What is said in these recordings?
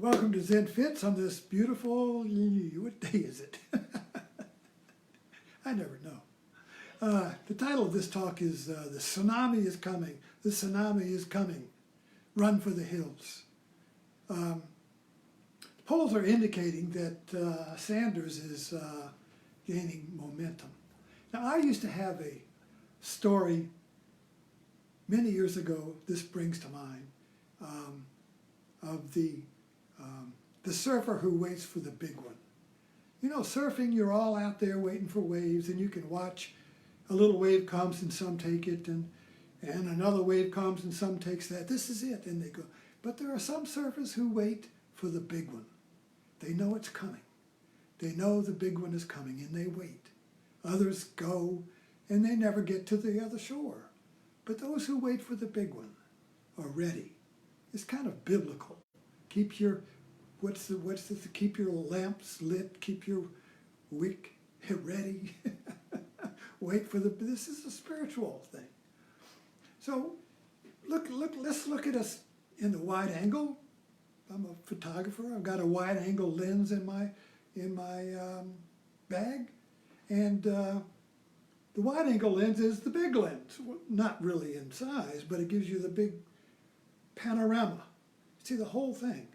Welcome to Zen Fits on this beautiful, what day is it? I never know. The title of this talk is The Tsunami is Coming. The Tsunami is Coming. Run for the hills. Polls are indicating that Sanders is gaining momentum. Now, I used to have a story many years ago, this brings to mind, of the surfer who waits for the big one. You know, surfing, you're all out there waiting for waves, and you can watch a little wave comes and some take it, and another wave comes and some takes that. This is it, and they go. But there are some surfers who wait for the big one. They know it's coming. They know the big one is coming, and they wait. Others go, and they never get to the other shore. But those who wait for the big one are ready. It's kind of biblical. Keep your keep your lamps lit, keep your wick ready. Wait for this is a spiritual thing. So let's look at us in the wide angle. I'm a photographer. I've got a wide angle lens in my bag, and the wide angle lens is the big lens. Well, not really in size, but it gives you the big panorama. See the whole thing.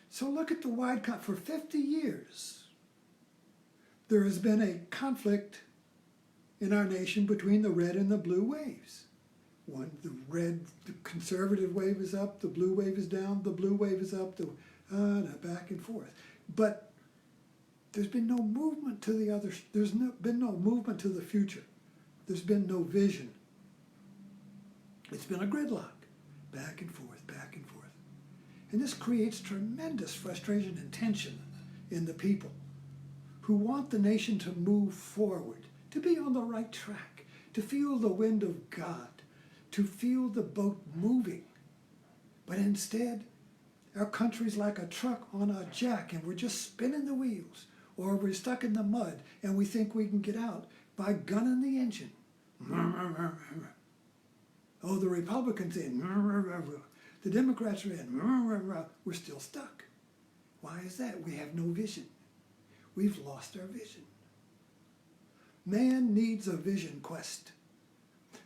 So look at the wide cut. For 50 years, there has been a conflict in our nation between the red and the blue waves. The conservative wave is up, the blue wave is down, the blue wave is up, back and forth. But there's been no movement to the other. Been no movement to the future. There's been no vision. It's been a gridlock, back and forth, back and forth. And this creates tremendous frustration and tension in the people who want the nation to move forward, to be on the right track, to feel the wind of God, to feel the boat moving. But instead, our country's like a truck on a jack, and we're just spinning the wheels, or we're stuck in the mud, and we think we can get out by gunning the engine. Oh, the Republicans in. The Democrats are in. We're still stuck. Why is that? We have no vision. We've lost our vision. Man needs a vision quest.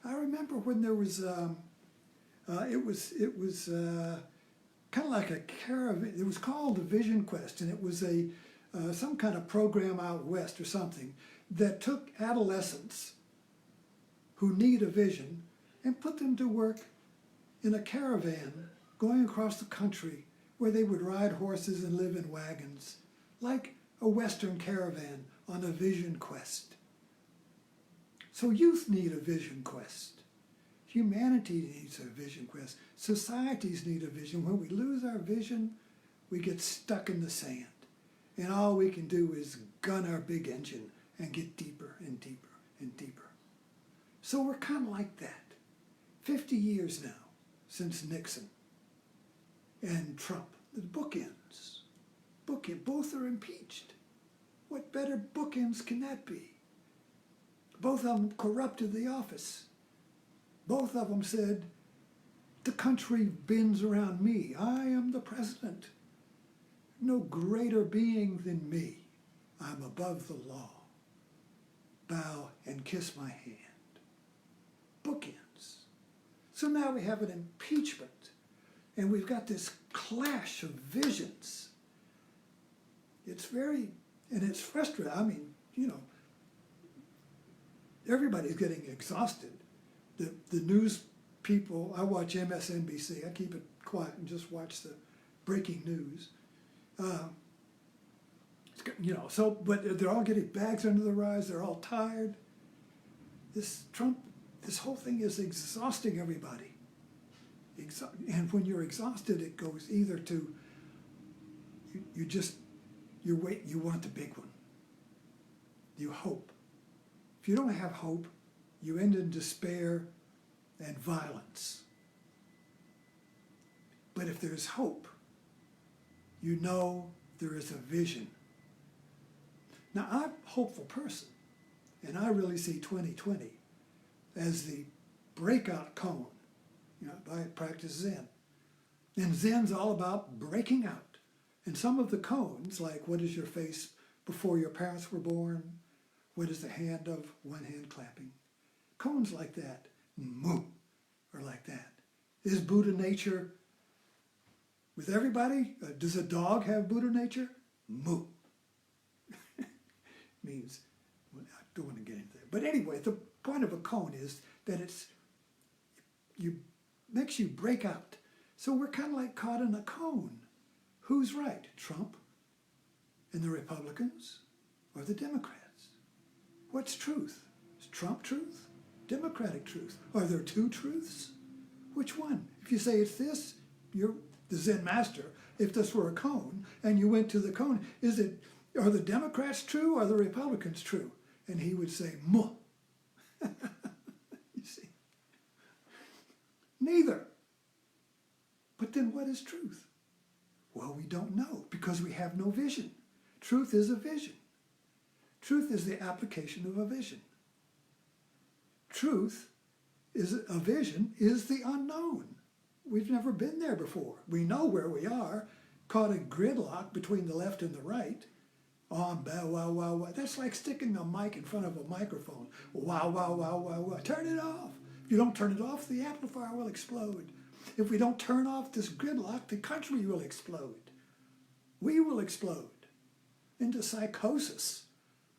I remember when there was, it was kind of like a caravan. It was called the Vision Quest, and it was some kind of program out west or something that took adolescents who need a vision and put them to work in a caravan going across the country where they would ride horses and live in wagons, like a Western caravan on a vision quest. So youth need a vision quest. Humanity needs a vision quest. Societies need a vision. When we lose our vision, we get stuck in the sand. And all we can do is gun our big engine and get deeper and deeper and deeper. So we're kind of like that. 50 years now since Nixon and Trump. The bookends. Both are impeached. What better bookends can that be? Both of them corrupted the office. Both of them said, the country bends around me. I am the president. No greater being than me. I'm above the law. Bow and kiss my hand. Bookends. So now we have an impeachment, and we've got this clash of visions. It's it's frustrating. I mean, you know, everybody's getting exhausted. The news people, I watch MSNBC. I keep it quiet and just watch the breaking news. But they're all getting bags under their eyes. They're all tired. This whole thing is exhausting everybody. And when you're exhausted, it goes either to, you want the big one. You hope. If you don't have hope, you end in despair and violence. But if there's hope, you know there is a vision. Now, I'm a hopeful person, and I really see 2020 as the breakout cone. You know, I practice Zen. And Zen's all about breaking out. And some of the koans, like what is your face before your parents were born? What is the hand of one hand clapping? Koans like that, moo, or like that. Is Buddha nature with everybody? Does a dog have Buddha nature? Moo. Means, well, I don't want to get into that. But anyway, the point of a koan is that makes you break out. So we're kind of like caught in a koan. Who's right? Trump and the Republicans or the Democrats? What's truth? Is Trump truth? Democratic truth? Are there two truths? Which one? If you say it's this, you're the Zen master. If this were a koan and you went to the koan, are the Democrats true or are the Republicans true? And he would say, muh. You see? Neither. But then what is truth? Well, we don't know because we have no vision. Truth is a vision. Truth is the application of a vision. Truth is a vision is the unknown. We've never been there before. We know where we are, caught in gridlock between the left and the right. On, bow, wow, wow, wow. That's like sticking a mic in front of a microphone. Wow, wow, wow, wow, wow. Turn it off. If you don't turn it off, the amplifier will explode. If we don't turn off this gridlock, the country will explode. We will explode into psychosis,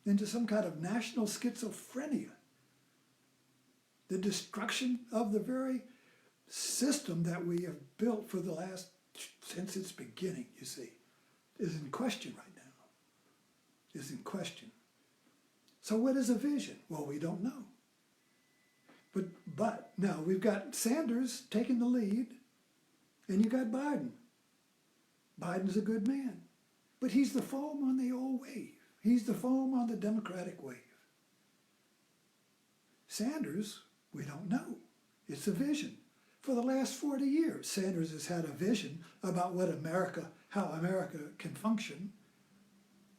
into some kind of national schizophrenia. The destruction of the very system that we have built for the last, since its beginning, you see, is in question right now. Is in question. So what is a vision? Well, we don't know. But now we've got Sanders taking the lead, and you got Biden. Biden's a good man, but he's the foam on the old wave. He's the foam on the Democratic wave. Sanders, we don't know. It's a vision. For the last 40 years, Sanders has had a vision about what how America can function,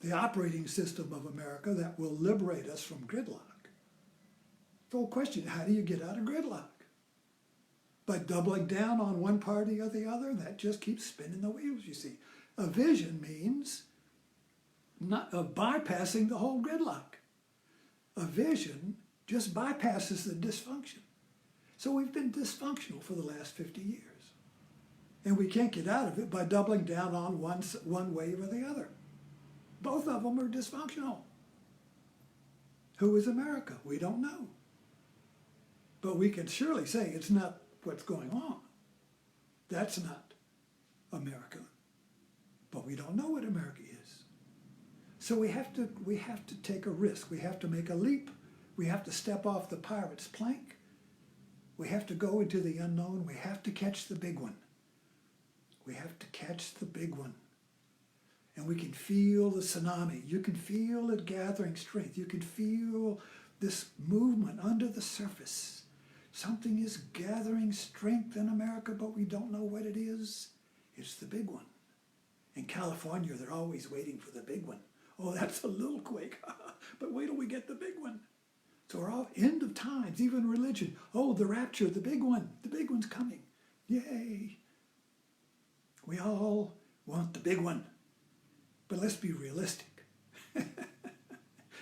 the operating system of America that will liberate us from gridlock. The whole question, how do you get out of gridlock? By doubling down on one party or the other? That just keeps spinning the wheels, you see. A vision means not bypassing the whole gridlock. A vision just bypasses the dysfunction. So we've been dysfunctional for the last 50 years. And we can't get out of it by doubling down on one wave or the other. Both of them are dysfunctional. Who is America? We don't know. But we can surely say it's not what's going on. That's not America. But we don't know what America is. So we have to take a risk. We have to make a leap. We have to step off the pirate's plank. We have to go into the unknown. We have to catch the big one. We have to catch the big one. And we can feel the tsunami. You can feel it gathering strength. You can feel this movement under the surface. Something is gathering strength in America, but we don't know what it is. It's the big one. In California, they're always waiting for the big one. Oh, that's a little quake. But wait till we get the big one. So we're all end of times, even religion. Oh, the rapture, the big one. The big one's coming. Yay. We all want the big one. But let's be realistic.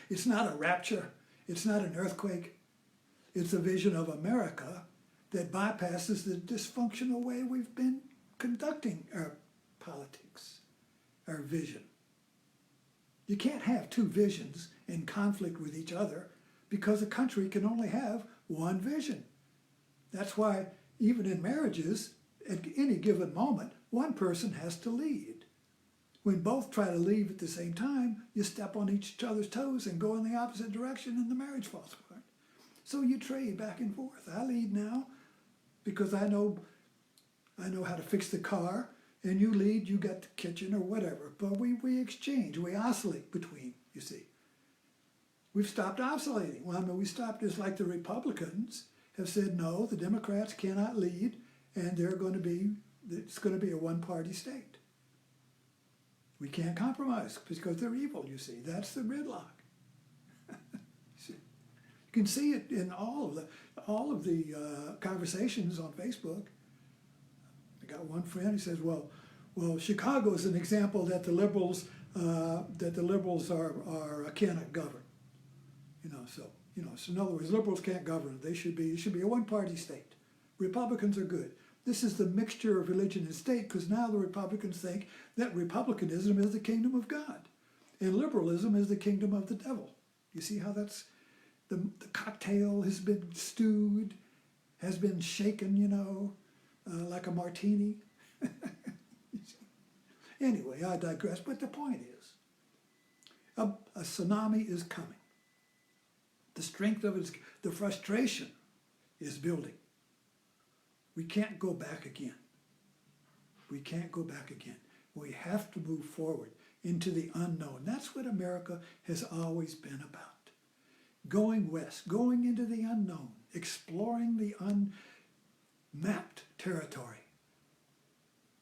It's not a rapture. It's not an earthquake. It's a vision of America that bypasses the dysfunctional way we've been conducting our politics, our vision. You can't have two visions in conflict with each other because a country can only have one vision. That's why even in marriages, at any given moment, one person has to lead. When both try to leave at the same time, you step on each other's toes and go in the opposite direction and the marriage falls apart. So you trade back and forth. I lead now because I know how to fix the car, and you lead, you got the kitchen or whatever. But we exchange, we oscillate between, you see. We've stopped oscillating. Well, I mean, we stopped just like the Republicans have said, no, the Democrats cannot lead, and it's going to be a one-party state. We can't compromise because they're evil, you see. That's the gridlock. You can see it in all of the conversations on Facebook. I got one friend who says, well, Chicago is an example that the liberals cannot govern. So in other words, liberals can't govern. It should be a one-party state. Republicans are good. This is the mixture of religion and state, because now the Republicans think that republicanism is the kingdom of God, and liberalism is the kingdom of the devil. You see how that's the cocktail has been stewed, has been shaken, like a martini. Anyway, I digress. But the point is, a tsunami is coming. The strength of it, the frustration is building. We can't go back again. We can't go back again. We have to move forward into the unknown. That's what America has always been about. Going west, going into the unknown, exploring the unmapped territory,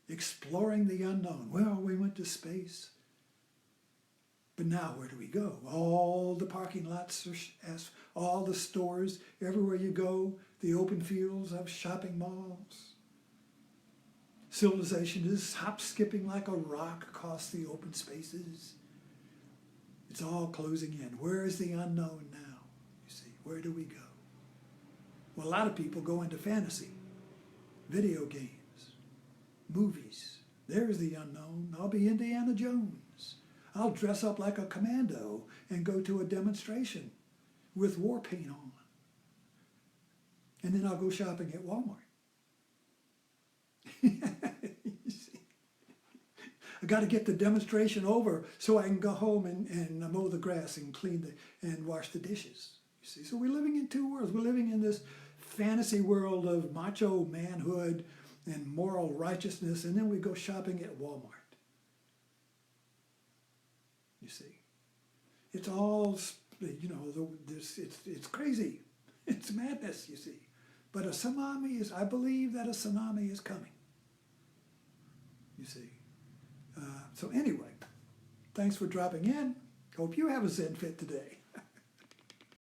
exploring the unknown. Well, we went to space. But now where do we go? All the parking lots, all the stores, everywhere you go, the open fields of shopping malls. Civilization is hop-skipping like a rock across the open spaces. It's all closing in. Where is the unknown now? You see, where do we go? Well, a lot of people go into fantasy, video games, movies. There's the unknown. I'll be Indiana Jones. I'll dress up like a commando and go to a demonstration with war paint on. And then I'll go shopping at Walmart. You see? I got to get the demonstration over so I can go home and mow the grass and and wash the dishes. You see, so we're living in two worlds. We're living in this fantasy world of macho manhood and moral righteousness, and then we go shopping at Walmart. You see, it's all, it's crazy. It's madness, you see. But I believe that a tsunami is coming. You see. So anyway, thanks for dropping in. Hope you have a Zen Fit today.